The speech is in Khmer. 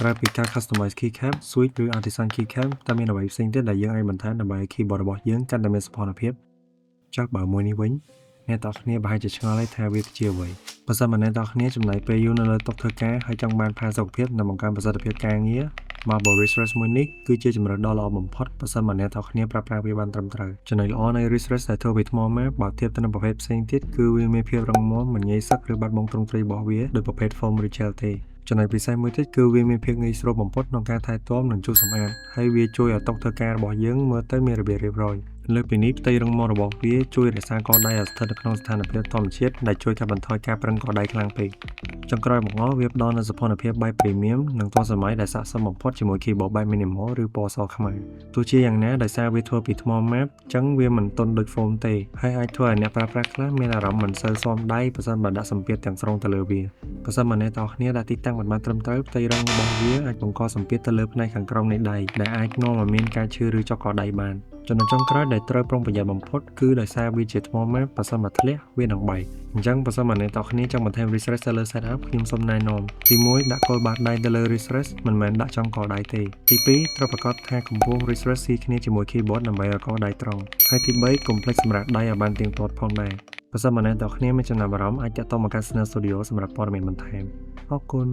ក្រៅពីការ customize keycap switch ឬ artisan keycap តើមានអ្វីផ្សេងទៀតដែលយើងអាចបន្ថែមដើម្បីឲ្យ keyboard របស់យើងកាន់តែមានសោភ័ណភាពចុះបើមួយនេះវិញអ្នកទាំងអស់គ្នាប្រហែលជាឆ្ងល់ហើយថាវាជាអ្វីបើសិនមកអ្នកទាំងអស់គ្នាចំណាយពេលយូរនៅលើតុធ្វើការហើយចង់បានផាសុកភាពនិងបង្កើនប្រសិទ្ធភាពការងារ Marble Refresh មួយនេះគឺជាជម្រើសដ៏ល្អបំផុតបើសិនមកអ្នកទាំងអស់គ្នាប្រើប្រាស់វាបានត្រឹមត្រូវចំណុចល្អនៃ Refresh ដែលធ្វើពីថ្មម៉ាបបើធៀបទៅនឹងប្រភេទផ្សេងទៀតគឺវាមានភាពរឹងមាំមិនងាយសឹកឬបាត់បង់ទ្រង់ទ្រាយរបស់វាដោយប្រភេទ foam ឬ gel ទេចំណុចពិសេសមួយទៀតគឺវាមានភាពងាយស្រួលបំផុតក្នុងការថែទាំនិងជូតសម្អាតហើយវាជួយឲ្យតុធ្វើការរបស់យើងមើលទៅមានរបៀបរៀបរយលើសពីនេះផ្ទៃរឹងមាំរបស់វាជួយរក្សាកដៃឲ្យស្ថិតនៅក្នុងស្ថានភាពធម្មជាតិដែលជួយកាត់បន្ថយការប្រឹងកដៃខ្លាំងពេកចុងក្រោយបង្អស់វាផ្ដល់នូវសោភ័ណភាពបែប Premium និងទាន់សម័យដែលស័ក្តិសមបំផុតជាមួយ keyboard បែប Minimal ឬពណ៌សខ្មៅទោះជាយ៉ាងណាដោយសារវាធ្វើពីថ្មម៉ាបអញ្ចឹងវាមិនទន់ដូច foam ទេហើយអាចធ្វើឲ្យអ្នកប្រើប្រាស់ខ្លះមានអារម្មណ៍មិនសូវស៊ាំដៃប្រសិនបើដាក់សម្ពាធទាំងស្រុងទៅលើវាបើសិនមកអ្នកទាំងអស់គ្នាដាក់ទីតាំងមិនបានត្រឹមត្រូវផ្ទៃរឹងរបស់វាអាចបង្កសម្ពាធទៅលើផ្នែកខាងក្រោមនៃដៃដែលអាចនាំឲ្យមានការឈឺឬចុកកដៃបានចំណុចចុងក្រោយដែលត្រូវប្រុងប្រយ័ត្នបំផុតគឺដោយសារវាជាថ្មម៉ាបបើសិនមកធ្លាក់វានឹងបែកអញ្ចឹងបើសិនមកអ្នកទាំងអស់គ្នាចង់បន្ថែម refresh ទៅលើ setup ខ្ញុំសូមណែនាំទី1ដាក់គល់បាតដៃទៅលើ refresh មិនមែនដាក់ចុងកដៃទេទី2ត្រូវប្រាកដថាកម្ពស់ refresh ស៊ីគ្នាជាមួយ keyboard ដើម្បីឲ្យកដៃត្រង់ហើយទី3កុំភ្លេចសម្រាប់ដៃឲ្យបានទៀងទាត់ផងដែរបើសិនមកអ្នកទាំងអស់គ្នាមានចំណាប់អារម្មណ៍អាចតាក់ទងមកកាន់ Snell Studio សម្រាប់ព័ត៌មានបន្ថែមអរគុណ